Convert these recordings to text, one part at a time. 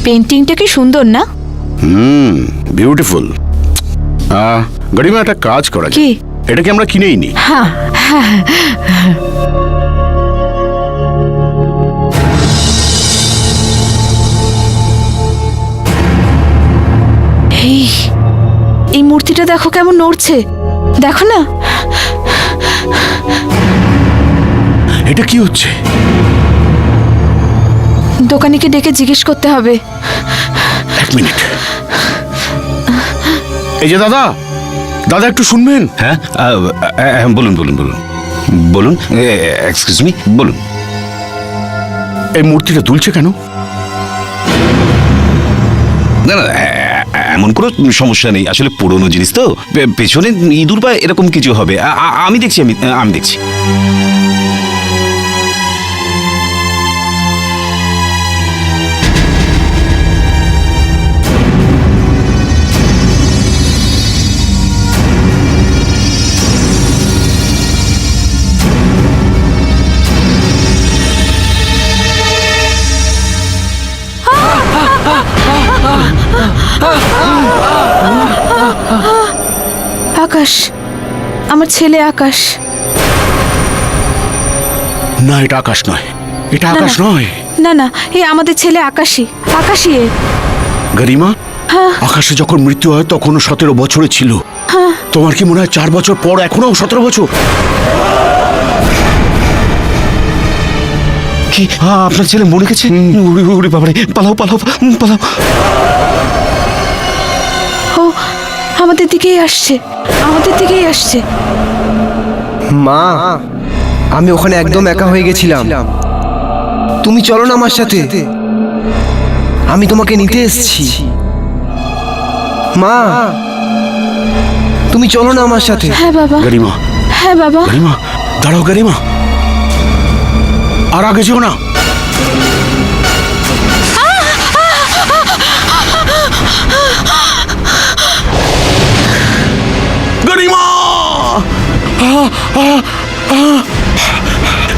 পেন্টিংটা কি সুন্দর না? বিউটিফুল। গরিমা, একটা কাজ করা কি? এটাকে আমরা কিনেই নি। হ্যাঁ হ্যাঁ। এই মূর্তিটা দেখো কেমন নড়ছে, দেখো না। এটা কি হচ্ছে? দোকানিকে ডেকে জিজ্ঞেস করতে হবে। এক মিনিট। এই যে দাদা, দাদা একটু শুনবেন? হ্যাঁ, বলুন বলুন বলুন বলুন। এক্সকিউজ মি, বলুন। এই মূর্তিটা দুলছে কেন? না না, এমন কোনো সমস্যা নেই, আসলে পুরনো জিনিস তো, পেছনে ইঁদুর বা এরকম কিছু হবে। আমি দেখছি, আমি দেখছি। আকাশ, আমার ছেলে আকাশ। না, এটা আকাশ নয়, এটা আকাশ নয়। না না, এই আমাদের ছেলে আকাশই, আকাশই এ। গরিমা, আকাশে যখন মৃত্যু হয় তখনও 17 বছরে ছিল। তোমার কি মনে হয় 4 বছর পর এখনো 17 বছর? কি আপনার ছেলে মরে গেছে? উড়ি বাবারে, পালাও পালাও পালাও। ও আমাদের দিকেই আসছে, আমাদের দিকেই আসছে। মা, আমি ওখানে একদম একা হয়ে গেছিলাম। তুমি চলো না আমার সাথে, আমি তোমাকে নিতে এসেছি। মা, তুমি চলো না আমার সাথে। হ্যাঁ বাবা। গরিমা, হ্যাঁ বাবা। গরিমা দাঁড়াও, গরিমা আর আগে যেও না। গরিমা,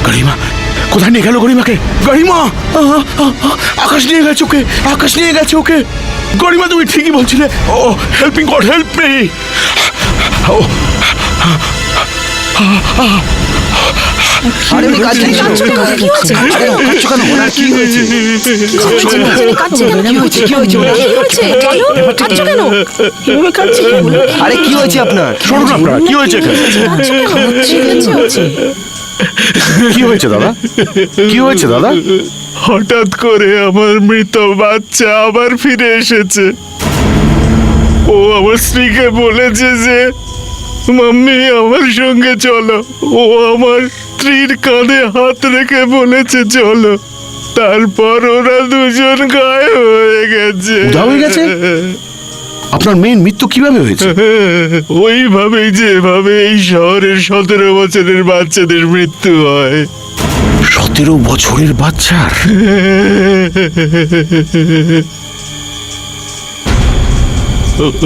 গরিমা কোথায় নিয়ে গেল গরিমাকে? গরিমা, আকাশ নিয়ে গেছে ওকে, আকাশ নিয়ে গেছে ওকে। গরিমা তুমি ঠিকই বলছিলে। ও হেল্পিং গড, হেল্প মি। আরে আমি কাজ করছি। কি হচ্ছে? আরে কাজ কেন? ওনার কি হয়েছে? আরে কি হয়েছে আপনার? শুনুন আপনারা, কি হয়েছে এখানে? কি হয়েছে দাদা? কি হয়েছে দাদা? হঠাৎ করে আমার মৃত বাচ্চা আবার ফিরে এসেছে। ও আমার স্ত্রীকে বলেছে যে মাম্মি আমার সঙ্গে চলো। ও আমার স্ত্রীর কাঁধে হাত রেখে বলেছে চলো। তারপর ওরা দুজন গায়েব হয়ে গেছে। উধাও হয়ে গেছে? আপনার মেয়ের মৃত্যু কিভাবে হয়েছে? ওইভাবেই যেভাবে এই শহরের 17 বছরের বাচ্চাদের মৃত্যু হয়। 17 বছরের বাচ্চার?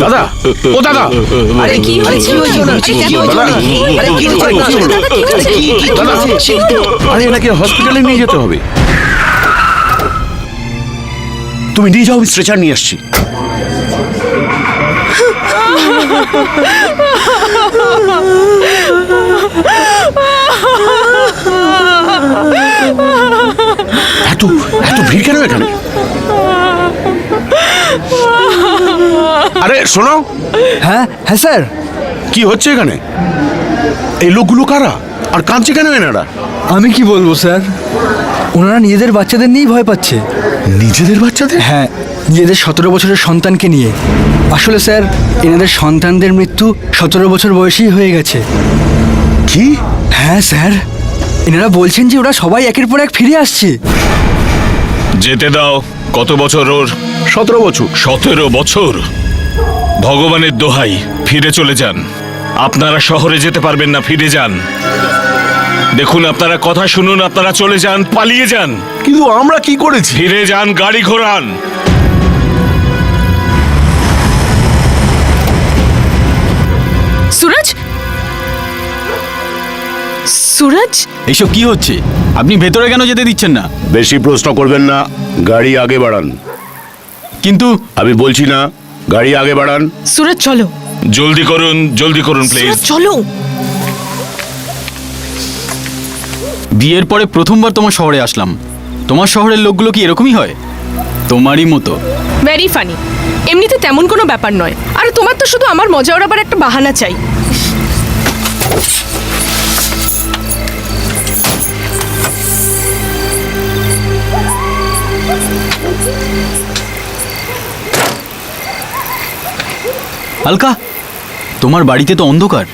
দাদা, ও দাদা, আরে কি হয়েছে? আরে কি হয়েছে? দাদা, আরে এনাকে হসপিটালে নিয়ে যেতে হবে। তুমি নিয়ে যাও, আমি স্ট্রেচার নিয়ে আসছি। এত এত ভিড় কেন এখানে? আরে শোনো। হ্যাঁ হ্যাঁ স্যার। কি হচ্ছে এখানে? এই লোকগুলো কারা আর কাঁদছে কেন এনারা? আমি কি বলবো স্যার, ওনারা নিজেদের বাচ্চাদের নিয়েই ভয় পাচ্ছে। নিজেদের বাচ্চাদের? হ্যাঁ, নিজেদের 17 বছরের সন্তানকে নিয়ে। আসলে স্যার, এনাদের সন্তানদের মৃত্যু 17 বছর বয়সেই হয়ে গেছে। কি? হ্যাঁ স্যার, এনারা বলছেন যে ওরা সবাই একের পর এক ফিরে আসছে। যেতে দাও। কত বছর ওর? 17 বছর। 17 বছর? ভগবানের দোহাই, ফিরে চলে যান। আপনারা শহরে যেতে পারবেন না, ফিরে যান। দেখুন, আপনারা কথা শুনুন, আপনারা চলে যান, পালিয়ে যান। কিন্তু আমরা কি করেছি? ফিরে যান, গাড়ি ঘোরান। সুরজ, সুরজ, এইসব কি হচ্ছে? আপনি ভেতরে কেন যেতে দিচ্ছেন না? বেশি প্রশ্ন করবেন না, গাড়ি আগে বাড়ান। কিন্তু আমি বলছি না, গাড়ি আগে বাড়ান। সুরজ চলো, জলদি করুন প্লিজ। সুরজ চলো। বিয়ের পরে প্রথমবার তোমার শহরে আসলাম। তোমার শহরের লোকগুলো কি এরকমই হয়? তোমারই মতো। Very funny. এমনিতে তেমন কোনো ব্যাপার নয়, আর তোমার তো শুধু আমার মজা ওড়াবার একটা বাহানা চাই। আলকা, তোমার বাড়িতে তো অন্ধকার,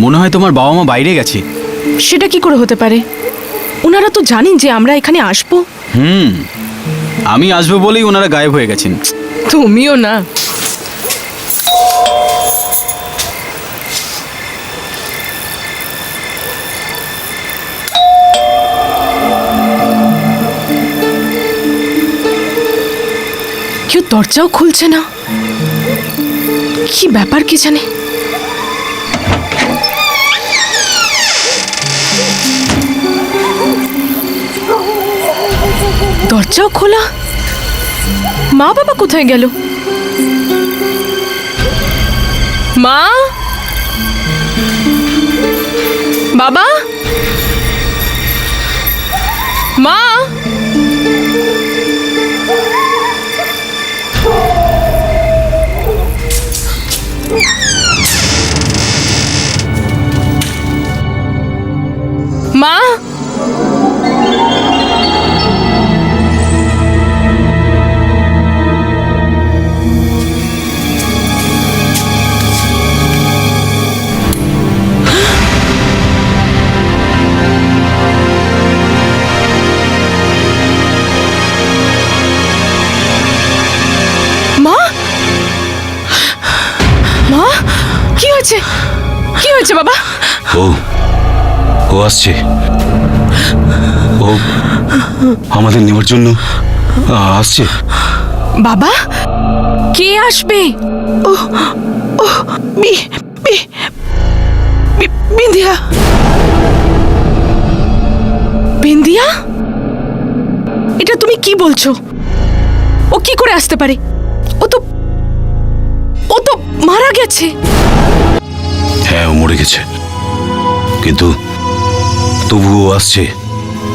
মনে হয় তোমার বাবা মা বাইরে গেছে। সেটা কি করে হতে পারে? ওনারা তো জানেন যে আমরা এখানে আসবো। আমি আসবো বলেই ওনারা গায়েব হয়ে গেছেন। তুমিও না। কেউ দরজাও খুলছে না, কি ব্যাপার কি জানে। দরজাও খোলা, মা বাবা কোথায় গেল? মা, বাবা, মা, মা, মা, মা, কি হয়েছে? কি হয়েছে বাবা? ও আসছে, ও আমাদের নেওয়ার জন্য আসছে। বাবা, কে আসবে? বিন্দিয়া, বিন্দিয়া, এটা তুমি কি বলছো? ও কি করে আসতে পারে? ও তো মারা গেছে। হ্যাঁ, ও মরে গেছে, কিন্তু তবুও আসছে।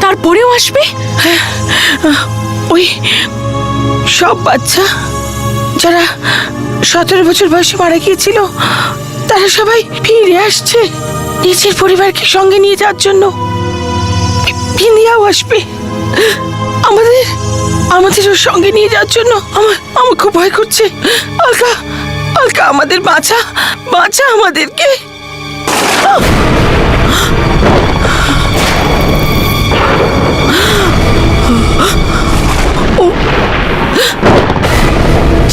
তারপরেও আসবে? ওই সব বাচ্চা যারা 17 বছর বয়সে মারা গিয়েছিল তারা সবাই ফিরে আসছে নিজের পরিবারকে সঙ্গে নিয়ে যাওয়ার জন্য। বিন্দিয়াও আসবে আমাদের ওর সঙ্গে নিয়ে যাওয়ার জন্য। আমার খুব ভয় করছে। আলকা, আলকা, আমাদের বাঁচা, বাঁচা আমাদেরকে।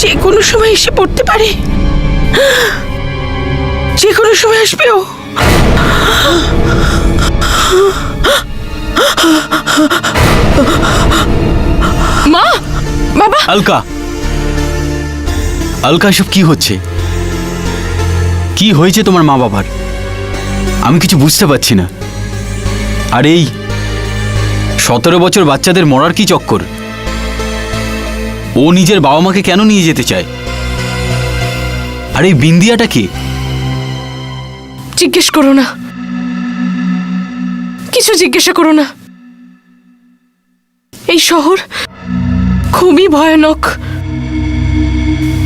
যে কোনো সময় এসে পড়তে পারে, যে কোনো সময় আসবে ও। মা, বাবা, আলকা, আলকা, এসব কি হচ্ছে? কি হয়েছে তোমার মা বাবার? আমি কিছু বুঝতে পারছি না। আর এই 17 বছর বাচ্চাদের মরার কি চক্কর? ও নিজের বাবা মাকে কেন নিয়ে যেতে চায়? আর এই বিন্দিয়াটা কে? জিজ্ঞেস করো না, কিছু জিজ্ঞাসা করো না। এই শহর খুবই ভয়ানক।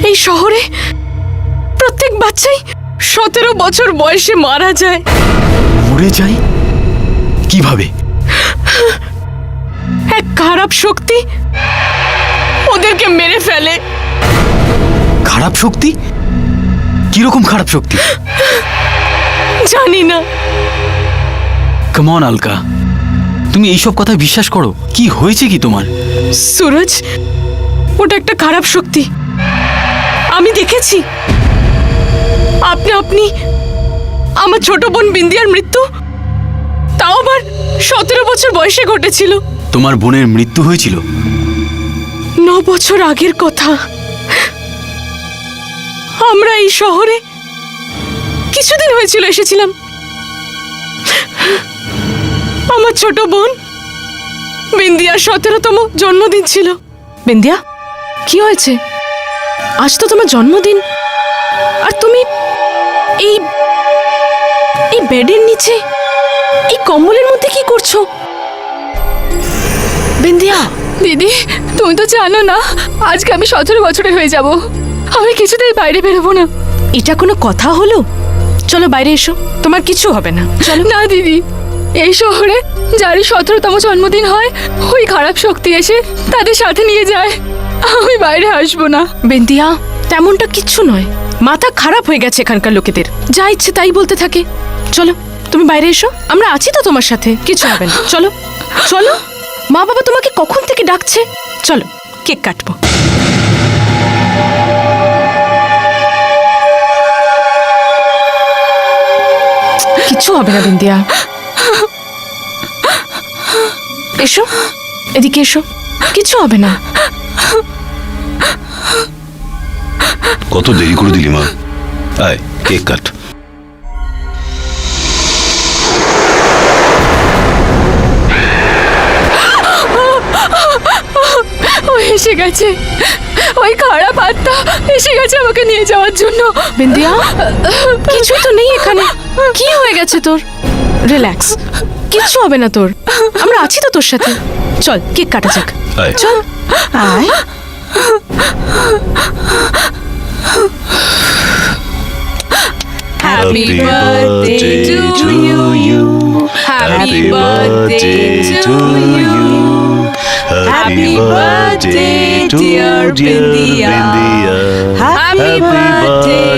এই শহরে প্রত্যেক বাচ্চাই 17 বছর বয়সে মারা যায়। মরে যায় কিভাবে? এক খারাপ শক্তি ওদেরকে মেরে ফেলে। খারাপ শক্তি? কিরকম খারাপ শক্তি? জানি না। কাম অন আলকা, তুমি এইসব কথায় বিশ্বাস করো? কি হয়েছে কি তোমার? সুরজ, ওটা একটা খারাপ শক্তি। আমি দেখেছি। আপনি আমার ছোট বোন বিন্দিয়ার মৃত্যু, তাও আবার 17 বছর বয়সে ঘটেছিল। তোমার বোনের মৃত্যু হয়েছিল? 9 বছর আগের কথা। আমরা এই শহরে কিছুদিন হয়েছিল এসেছিলাম। আমার ছোট বোন বিন্দিয়ার 17তম জন্মদিন ছিল। বিন্দিয়া, কি হয়েছে? আজ তো তোমার জন্মদিন, আর তুমি এই এই বেডের নিচে এই কম্বলের মধ্যে কি করছো? বিন্দিয়া, দিদি, তুমি তো জানো না আজকে আমি 17 বছরের হয়ে যাব। আমি কিছুতেই বাইরে বেরোবো না। এটা কোনো কথা হলো? চলো বাইরে এসো, তোমার কিছু হবে না। চলো। না দিদি, এই শহরে যারই 17তম জন্মদিন হয় ওই খারাপ শক্তি এসে তাদের সাথে নিয়ে যায়। আমি বাইরে আসবো না। বিন্দিয়া, তেমনটা কিচ্ছু নয়। মাথা খারাপ হয়ে গেছে এখানকার লোকেদের, যা ইচ্ছে তাই বলতে থাকে। চলো তুমি বাইরে এসো, আমরা আছি তো তোমার সাথে, কিছু হবে না। চলো চলো, মা বাবা তোমাকে কখন থেকে ডাকছে। চলো কেক কাটবো। কিচ্ছু হবে না বিন্দিয়া, এসো এদিকে এসো, কিছু হবে না। কত দেরি করে দিলি মা, আয় কেক কাট। ও এসে গেছে, ওই খারাপ আত্মা এসে গেছে আমাকে নিয়ে যাওয়ার জন্য। বিন্দিয়া, কিছু তো নেই এখানে। কি হয়ে গেছে তোর? রিল্যাক্স, কিচ্ছু হবে না তোর, আমরা আছি তো তোর সাথে। চল কেক কাটা যাক, আয়। চল। আয়। Happy birthday to you. Happy birthday to you. Happy birthday, dear Bindiya. Happy birthday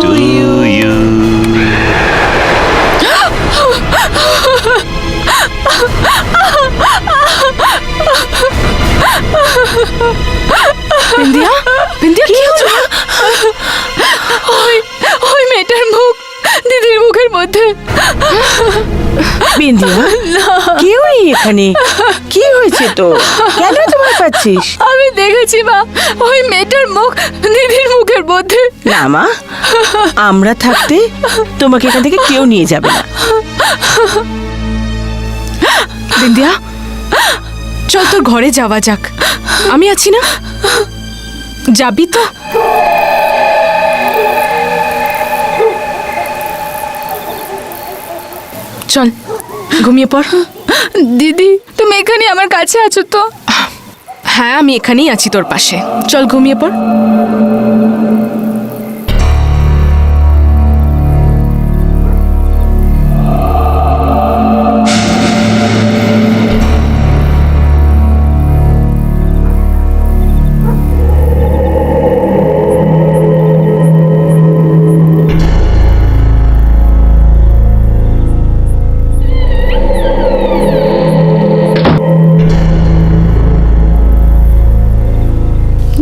to you. Bindiya, Bindiya কি হচ্ছে? ওই মেয়েটার মুখ দিদির মুখের মধ্যে। বিন্দিয়া, কেউ নেই এখানে। কি হয়েছে তো? কেন তোমার পাচ্ছিস? আমি দেখেছি মা, ওই মেয়েটার মুখ দিদির মুখের মধ্যে। না মা, আমরা থাকতে তোমাকে এখান থেকে কেউ নিয়ে যাবে না। বিন্দিয়া, চল তোর ঘরে যাওয়া যাক, আমি আছি না? যাবি তো? চল ঘুমিয়ে পড়। দিদি, তুমি এখানে আমার কাছে আছো তো? হ্যাঁ, আমি এখানেই আছি তোর পাশে। চল ঘুমিয়ে পড়।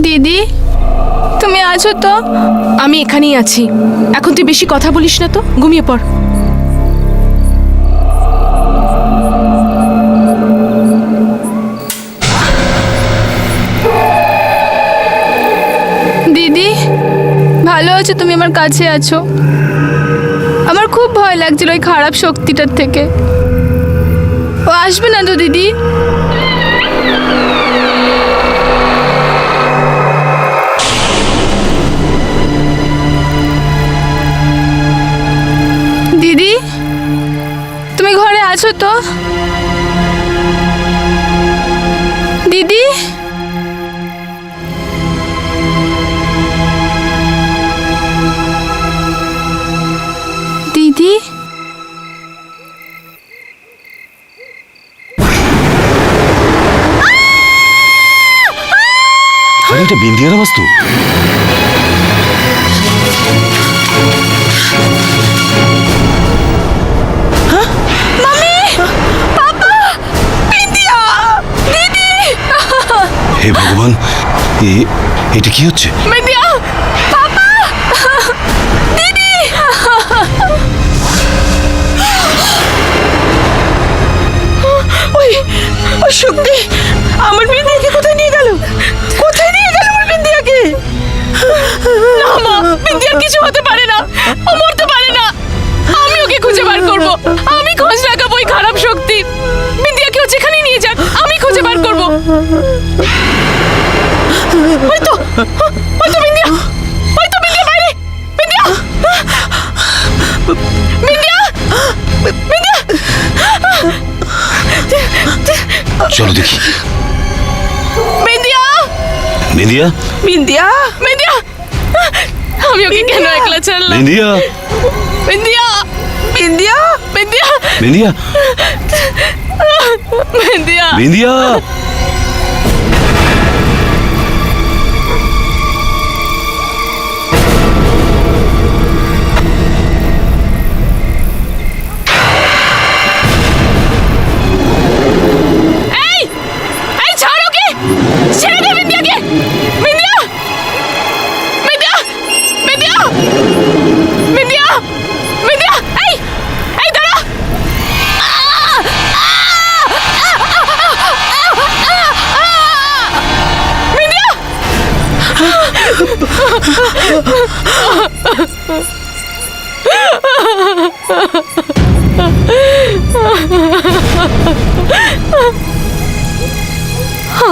দিদি, তুমি আছো তো? আমি এখানেই আছি। এখন তুই বেশি কথা বলিস না তো, ঘুমিয়ে পড়। দিদি, ভালো আছো? তুমি আমার কাছে আছো? আমার খুব ভয় লাগছিল ওই খারাপ শক্তিটার থেকে। ও আসবে না তো দিদি? দিদি, তুমি ঘরে আছো তো? দিদি, দিদি, আরে এটা বিন্দিয়ার আওয়াজ তো। হে ভগবান, এটা কি হচ্ছে? বিন্দিয়া, পাপা, দিদি। ওই ওই শক্তি আমার বিন্দিয়াকে কোথায় নিয়ে গেল? কোথায় নিয়ে গেল আমার বিন্দিয়াকে? না মা, বিন্দিয়ার কিছু হতে পারে না, ও মরতে পারে না। আমি ওকে খুঁজে বার করব। আমি খোঁজ লাগাবো ওই খারাপ শক্তি। বিন্দিয়াকে ও যেখানেই নিয়ে যাক, আমি খুঁজে বার করব। ওই তো চলো দেখি। বিন্দিয়া বিন্দিয়া, বিন্দিয়া, বিন্দিয়া আমি ওকে কেন একলা ছাড়লাম? বিন্দিয়া, বিন্দিয়া বিন্দিয়া, বিন্দিয়া বিন্দিয়া, বিন্দিয়া বিন্দিয়া। এই এই ছাড় ওকে, ছেড়ে দে বিন্দিয়াকে। বিন্দিয়া বিন্দিয়া বিন্দিয়া বিন্দিয়া বিন্দিয়া এই এই দাঁড়া। বিন্দিয়া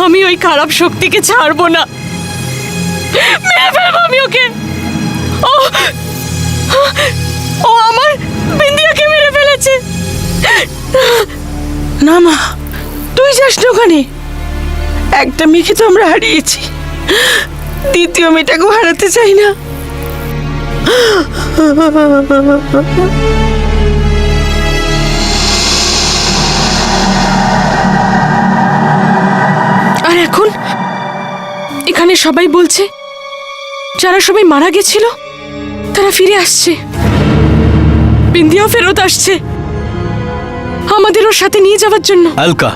আমি ওই খারাপ শক্তিকে ছাড়বো না, মেরে ফেলবো আমি ওকে। ও ও আমার বিন্দিয়াকে মেরে ফেলেছে। না মা, তুই যাস না ওখানে। একটা মেয়েকে তো আমরা হারিয়েছি, দ্বিতীয় মেয়েটাকেও হারাতে চাই না। আর এখন এখানে সবাই বলছে যারা সবাই মারা গেছিল তারা ফিরে আসছে, বিন্দিয়াও ফেরত আসছে আমাদেরও সাথে নিয়ে যাওয়ার জন্য। আলকা,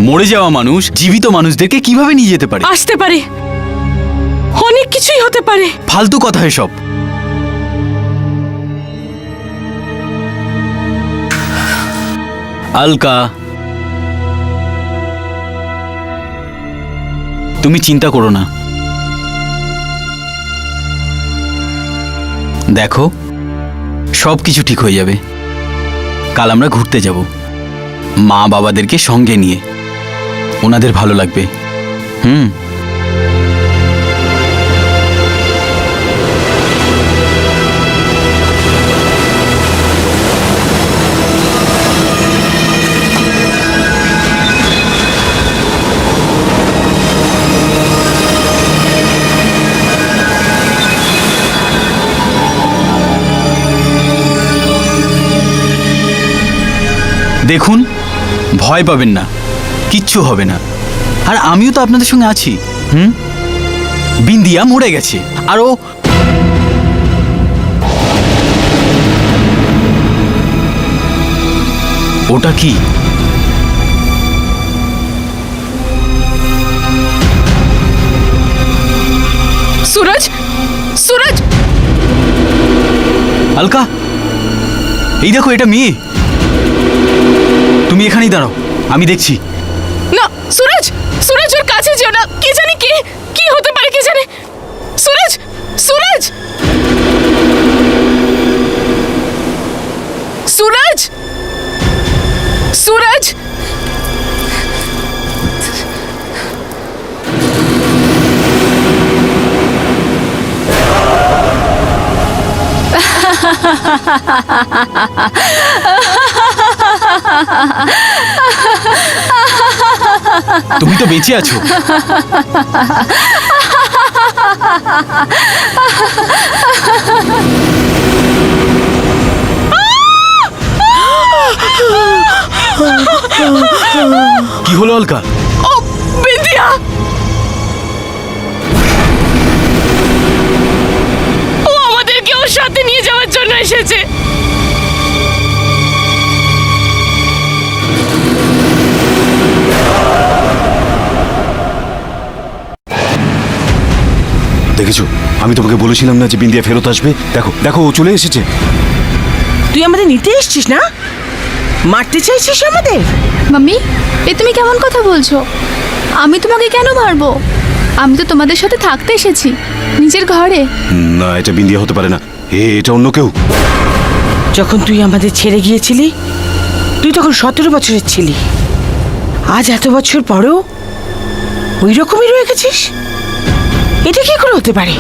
মরে যাওয়া মানুষ জীবিত মানুষদেরকে কিভাবে নিয়ে যেতে পারে? আসতে পারে, অনেক কিছুই হতে পারে। ফালতু কথা এসব। আলকা, তুমি চিন্তা করো না। দেখো, সব কিছু ঠিক হয়ে যাবে। কাল আমরা ঘুরতে যাব, মা বাবাদেরকে সঙ্গে নিয়ে। ওনাদের ভালো লাগবে। দেখুন, ভয় পাবেন না, কিচ্ছু হবে না। আর আমিও তো আপনাদের সঙ্গে আছি। বিন্দিয়া মরে গেছে, আর ওটা কি? সুরজ, সুরজ আলকা, এই দেখো, এটা মেয়ে। তুমি এখানেই দাঁড়াও, আমি দেখছি। না সুরজ, সুরজ ওর কাছে যেও না, কে জানে কে কি হতে পারে, কে জানে। সুরজ, সুরজ, সুরজ, সুরজ তুমি তো বেঁচে আছো। কি হলো আলকা? ও বিন্দিয়া, ও আমাদেরকে ওর সাথে নিয়ে যাওয়ার জন্য এসেছে। দেখেছো, আমি তোমাকে বলেছিলাম না যে বিন্দিয়া ফেরত আসবে? দেখো দেখো, ও চলে এসেছে। তুই আমাদের নিতে এসছিস না? মারতে চাইছিস আমাদের? মাম্মি, এ তুমি কেমন কথা বলছো? আমি তোমাকে কেন মারবো? আমি তো তোমাদের সাথে থাকতে এসেছি, নিজের ঘরে। না, এটা বিন্দিয়া হতে পারে না, এটা অন্য কেউ। যখন তুই আমাদের ছেড়ে গিয়েছিলি, তুই তখন 17 বছরের ছিলি। আজ এত বছর পরেও ওই রকমই রয়ে গেছিস? এটা কি করে হতে পারে?